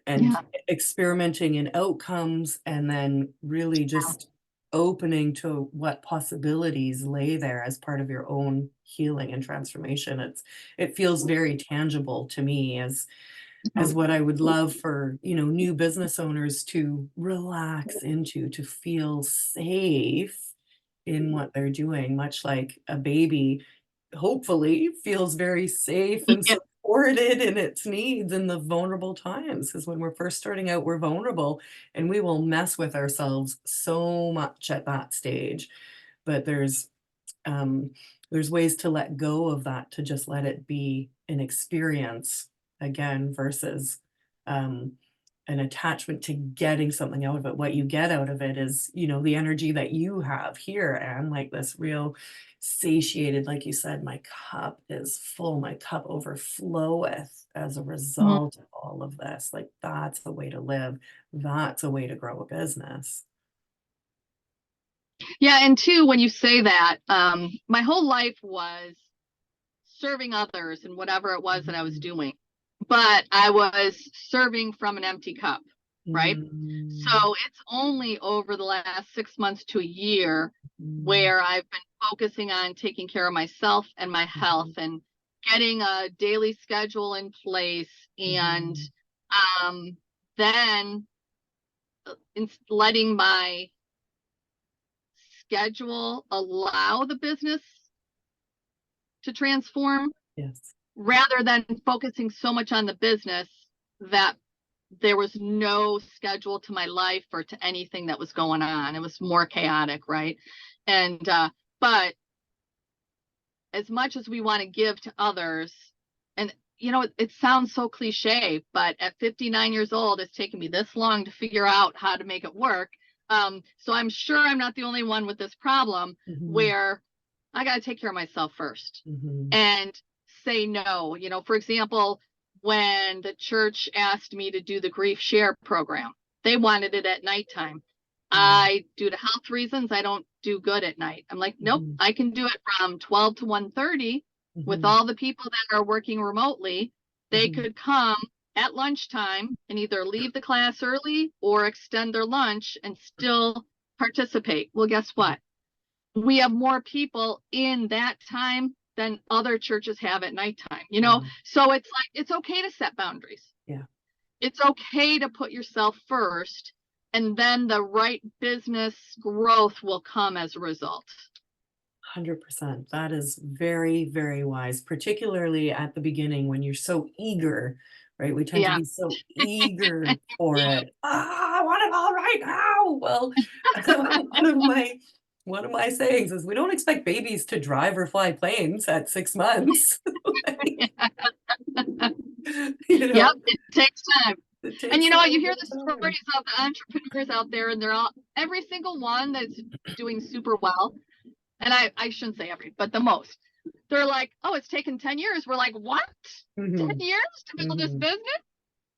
S1: and
S2: Yeah.
S1: experimenting in outcomes and then really just opening to what possibilities lay there as part of your own healing and transformation. It feels very tangible to me as what I would love for, new business owners to relax into, to feel safe in what they're doing, much like a baby hopefully feels very safe and
S2: Yeah.
S1: supported in its needs in the vulnerable times. Because when we're first starting out, we're vulnerable and we will mess with ourselves so much at that stage. But um, there's ways to let go of that, to just let it be an experience again versus, um, an attachment to getting something out of it. What you get out of it is, the energy that you have here, and like this real satiated, like you said, my cup is full, my cup overfloweth as a
S2: Mhm.
S1: result of all of this. Like, that's the way to live. That's a way to grow a business.
S2: Yeah, and two, when you say that, my whole life was serving others and whatever it was that I was
S1: Mhm.
S2: doing, but I was serving from an empty cup, right?
S1: Mm,
S2: So it's only over the last 6 months to a year
S1: mm,
S2: where I've been focusing on taking care of myself and my health
S1: mhm,
S2: and getting a daily schedule in place, and
S1: mhm.
S2: um, then letting my schedule allow the business to transform
S1: Yes.
S2: rather than focusing so much on the business that there was no schedule to my life or to anything that was going on. It was more chaotic, right? And but as much as we want to give to others, and it sounds so cliche, but at 59 years old, it's taken me this long to figure out how to make it work. So I'm sure I'm not the only one with this problem
S1: Mhm,
S2: where I got to take care of myself first
S1: mhm,
S2: and say no. For example, when the church asked me to do the grief share program, they wanted it at nighttime.
S1: mm,
S2: Due to health reasons, I don't do good at night. I'm like, nope,
S1: mhm,
S2: I can do it from 12 to 1:30 with
S1: mhm,
S2: all the people that are working remotely. They
S1: mhm.
S2: could come at lunchtime and either leave the class early or extend their lunch and still participate. Well, guess what? We have more people in that time than other churches have at nighttime,
S1: Wow.
S2: So it's like, it's okay to set boundaries.
S1: Yeah.
S2: It's okay to put yourself first, and then the right business growth will come as a result.
S1: 100%. That is very, very wise, particularly at the beginning when you're so eager, right? We tend to
S2: Yeah.
S1: be so eager for it. I want it all right now. Well, one of my sayings is we don't expect babies to drive or fly planes at 6 months. Like, you
S2: Yep,
S1: know,
S2: it takes time.
S1: it
S2: And
S1: takes
S2: you
S1: a
S2: know what?
S1: little
S2: You hear
S1: bit
S2: the
S1: of time.
S2: stories of the entrepreneurs out there, and they're all, every single one that's doing super well. And I shouldn't say every, but the most. They're like, oh, it's taken 10 years. We're like, what? 10
S1: Mhm,
S2: years to build this
S1: mhm.
S2: business?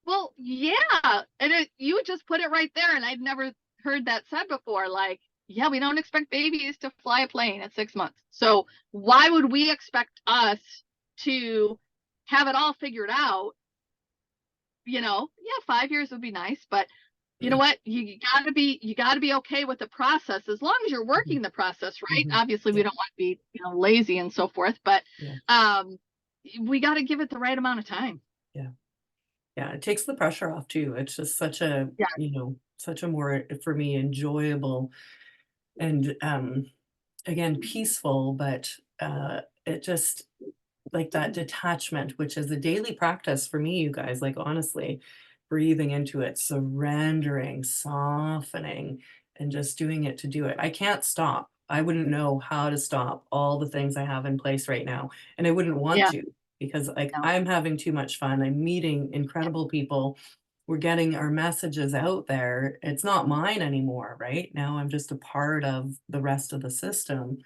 S2: Well, yeah. And you just put it right there. And I'd never heard that said before. Like, yeah, we don't expect babies to fly a plane at 6 months. So why would we expect us to have it all figured out? Yeah, 5 years would be nice, but you know what? You gotta be okay with the process as long as you're
S1: Mhm,
S2: working the process, right?
S1: mhm.
S2: Obviously, we
S1: Yeah,
S2: don't want to be, lazy and so forth, but
S1: yeah,
S2: um, we got to give it the right amount of time.
S1: yeah. Yeah, it takes the pressure off too. It's just
S2: Yeah,
S1: such a more, for me, enjoyable and, again, peaceful, but, it just like that detachment, which is a daily practice for me, you guys, like, honestly, breathing into it, surrendering, softening, and just doing it to do it. I can't stop. I wouldn't know how to stop all the things I have in place right now, and I wouldn't want
S2: yeah,
S1: to because, like,
S2: no,
S1: I'm having too much fun. I'm meeting incredible people. We're getting our messages out there. It's not mine anymore, right? Now I'm just a part of the rest of the system,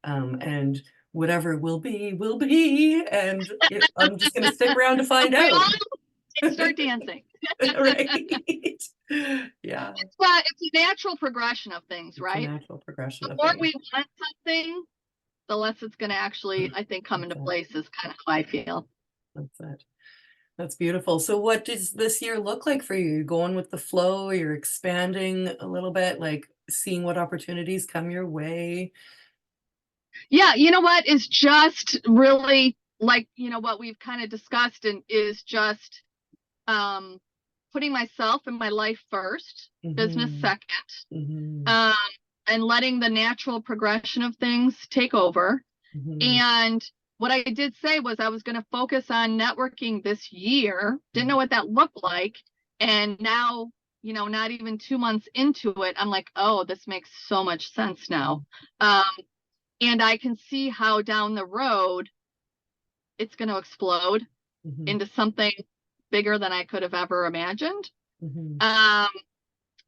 S1: and whatever will be, and I'm just gonna stick around to
S2: but
S1: find
S2: we
S1: out.
S2: all start dancing.
S1: Right? Yeah,
S2: It's a natural progression of things,
S1: it's a
S2: right?
S1: natural progression
S2: The
S1: of
S2: more
S1: things.
S2: we want something, the less it's going to actually, I think, come
S1: That's
S2: into
S1: it,
S2: place. Is kind of how I feel.
S1: that's it. That's beautiful. So what does this year look like for you? You're going with the flow, you're expanding a little bit, like, seeing what opportunities come your way?
S2: Yeah, you know what is just really like, what we've kind of discussed, and is just um putting myself and my life first, business
S1: Mhm,
S2: second,
S1: mhm,
S2: um and letting the natural progression of things take over.
S1: mhm.
S2: And what I did say was I was going to focus on networking this year. Didn't
S1: Yeah,
S2: know what that looked like. And now, not even 2 months into it, I'm like, oh, this makes so much sense now.
S1: mhm,
S2: Um, and I can see how down the road it's going to explode
S1: mhm,
S2: into something bigger than I could have ever imagined.
S1: Mhm.
S2: Um,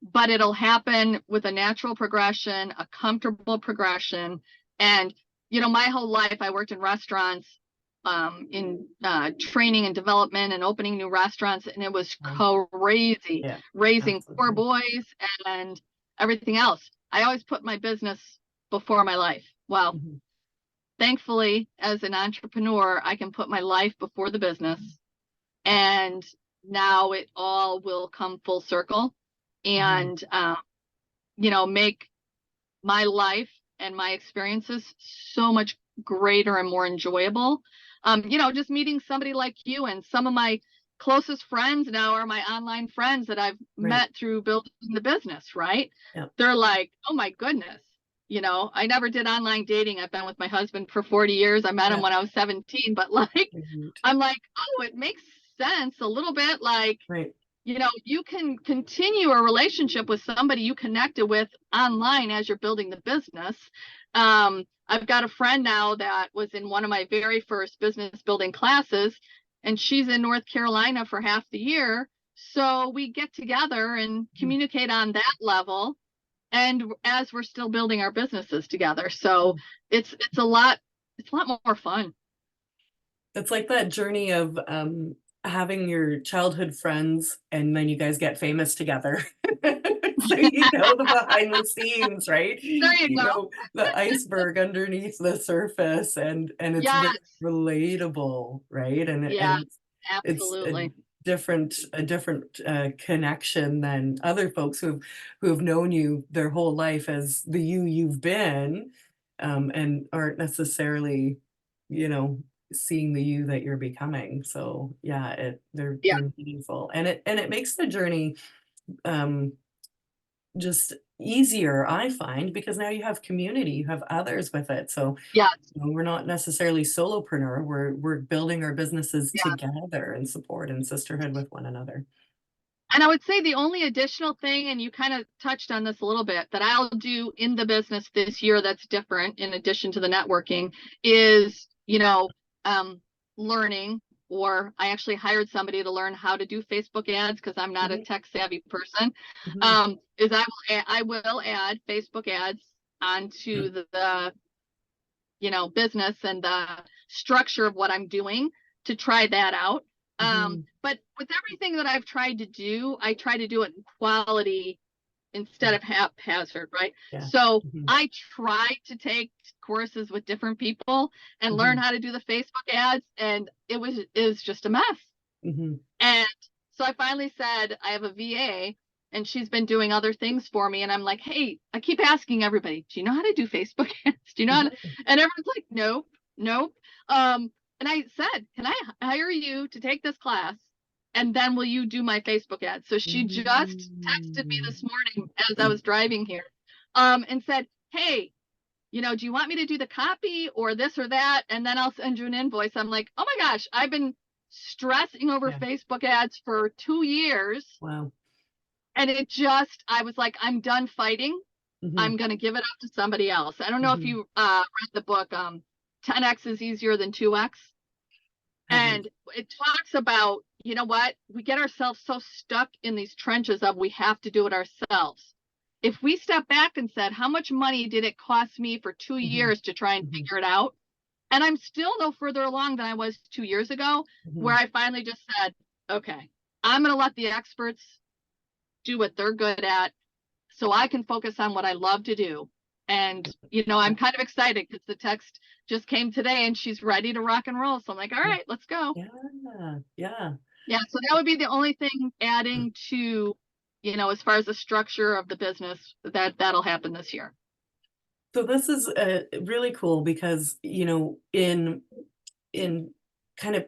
S2: but it'll happen with a natural progression, a comfortable progression. And, my whole life I worked in restaurants, in training and development and opening new restaurants. And it was
S1: Yeah.
S2: crazy
S1: Yeah,
S2: raising four
S1: absolutely.
S2: boys and everything else. I always put my business before my life. Well,
S1: Mhm.
S2: thankfully, as an entrepreneur, I can put my life before the business. And now it all will come full circle
S1: Mhm.
S2: and, make my life and my experiences so much greater and more enjoyable. Just meeting somebody like you, and some of my closest friends now are my online friends that I've
S1: Right.
S2: met through building the business, right?
S1: Yeah.
S2: They're like, oh my goodness. I never did online dating. I've been with my husband for 40 years. I met him
S1: Yeah.
S2: when I was 17, but like,
S1: Right.
S2: I'm like, oh, it makes sense a little bit. Like,
S1: Right.
S2: you can continue a relationship with somebody you connected with online as you're building the business. I've got a friend now that was in one of my very first business building classes, and she's in North Carolina for half the year. So we get together and
S1: Mhm.
S2: communicate on that level, and as we're still building our businesses together. So
S1: Mhm.
S2: it's a lot more fun.
S1: It's like that journey of having your childhood friends and then you guys get famous together. So you know the behind the scenes, right?
S2: There you
S1: You
S2: go.
S1: know the iceberg underneath the surface, and it's very
S2: Yes.
S1: relatable, right? And
S2: Yeah,
S1: it's
S2: absolutely.
S1: a different connection than other folks who have known you their whole life as the you've been, and aren't necessarily, you know, seeing the you that you're becoming. So yeah,
S2: Yeah.
S1: they're meaningful, and it makes the journey um just easier, I find, because now you have community, you have others with it. So
S2: Yeah.
S1: we're not necessarily solopreneur, we're building our businesses
S2: Yeah.
S1: together in support and sisterhood with one another.
S2: And I would say the only additional thing, and you kind of touched on this a little bit, that I'll do in the business this year that's different in addition to the networking is, learning, or I actually hired somebody to learn how to do Facebook ads because I'm not a
S1: Mhm,
S2: tech savvy person.
S1: mhm,
S2: Is I will add Facebook ads onto the business and the structure of what I'm doing to try that out.
S1: mhm.
S2: But with everything that I've tried to do, I try to do it in quality instead
S1: Yeah,
S2: of haphazard, right?
S1: yeah.
S2: So
S1: Mhm,
S2: I tried to take courses with different people and learn
S1: mhm,
S2: how to do the Facebook ads, and it was just a mess.
S1: mhm,
S2: And so I finally said, I have a VA and she's been doing other things for me. And I'm like, hey, I keep asking everybody, do you know how to do Facebook ads? Do you know how to?
S1: mhm,
S2: And everyone's like, nope, nope. And I said, can I hire you to take this class? And then will you do my Facebook ads? So she just texted me
S1: mm.
S2: this morning as I was driving here, and said, hey, do you want me to do the copy or this or that? And then I'll send you an invoice. I'm like, oh my gosh, I've been stressing over
S1: Yeah,
S2: Facebook ads for 2 years.
S1: wow.
S2: And I was like, I'm done fighting.
S1: Mhm,
S2: I'm going to give it up to somebody else. I don't know if
S1: mhm.
S2: you read the book, 10X is easier than 2X.
S1: Haven't.
S2: And it talks about, what? We get ourselves so stuck in these trenches of we have to do it ourselves. If we step back and said, how much money did it cost me for two
S1: Mhm,
S2: years to try and
S1: mhm,
S2: figure it out? And I'm still no further along than I was 2 years ago, where
S1: mhm.
S2: I finally just said, okay, I'm going to let the experts do what they're good at so I can focus on what I love to do. And,
S1: Yeah,
S2: I'm kind of excited because the text just came today and she's ready to rock and roll. So I'm like, all
S1: yeah,
S2: right, let's go.
S1: yeah, yeah.
S2: Yeah. So that would be the only thing adding to, as far as the structure of the business that'll happen this year.
S1: So this is really cool because, in kind of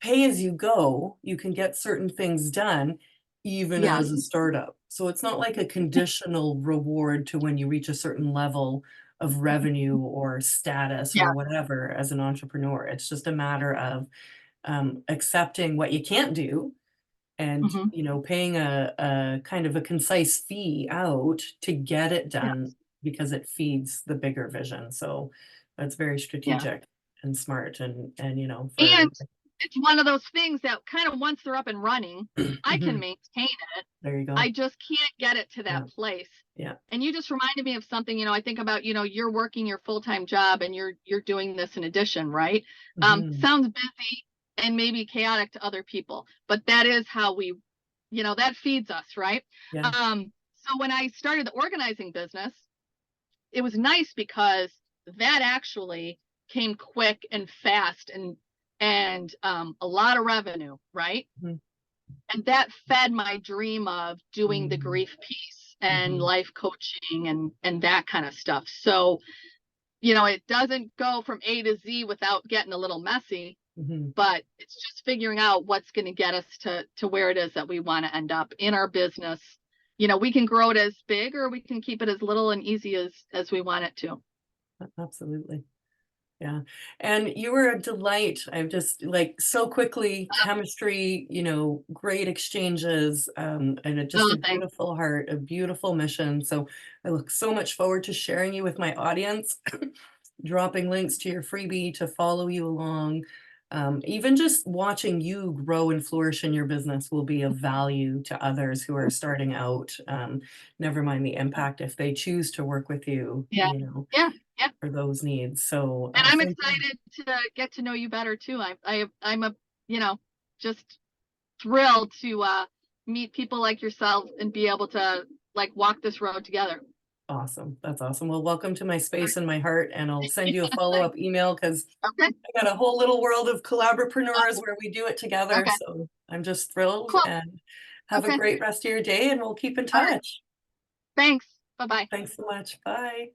S1: pay as you go, you can get certain things done even as a
S2: Yes.
S1: startup. So it's not like a conditional reward to when you reach a certain level of revenue or status
S2: Yeah.
S1: or whatever as an entrepreneur. It's just a matter of accepting what you can't do and,
S2: Hmm.
S1: paying a kind of a concise fee out to get it
S2: Yeah.
S1: done because it feeds the bigger vision. So that's very
S2: Yeah.
S1: strategic and smart and
S2: And
S1: for
S2: it's one of those things that kind of once they're up and running, I can
S1: Mhm.
S2: maintain it.
S1: There you
S2: I
S1: go.
S2: just can't get it to
S1: Yeah,
S2: that place.
S1: yeah.
S2: And you just reminded me of something, I think about, you're working your full-time job and you're doing this in addition, right?
S1: Mhm.
S2: Sounds busy and maybe chaotic to other people, but that is how that feeds us, right?
S1: Yeah.
S2: So when I started the organizing business, it was nice because that actually came quick and fast and a lot of revenue, right?
S1: Mhm.
S2: And that fed my dream of doing the
S1: Mhm.
S2: grief piece and
S1: Mhm.
S2: life coaching and that kind of stuff. So, it doesn't go from A to Z without getting a little messy,
S1: Mhm.
S2: but it's just figuring out what's going to get us to where it is that we want to end up in our business. We can grow it as big or we can keep it as little and easy as we want it to.
S1: Absolutely. Yeah. And you were a delight. I've just like so quickly chemistry, great exchanges, and just a
S2: Oh, thanks.
S1: beautiful heart, a beautiful mission. So I look so much forward to sharing you with my audience, dropping links to your freebie to follow you along. Even just watching you grow and flourish in your business will be of value to others who are starting out. Never mind the impact if they choose to work with you,
S2: Yeah. Yeah. Yeah.
S1: for those needs. So
S2: And I'm
S1: thank you.
S2: excited to get to know you better too. I'm you know, just thrilled to meet people like yourself and be able to like walk this road together.
S1: Awesome. That's awesome. Well, welcome to my
S2: All
S1: space and my heart, and I'll send you a
S2: right.
S1: follow-up email because
S2: Okay.
S1: I got a whole little world of collaborateurs
S2: Uh,
S1: where we do it together.
S2: okay.
S1: So I'm just thrilled,
S2: Cool.
S1: and have a
S2: Okay.
S1: great rest of your day, and we'll keep in
S2: All right.
S1: touch.
S2: Thanks. Bye bye.
S1: Thanks so much. Bye.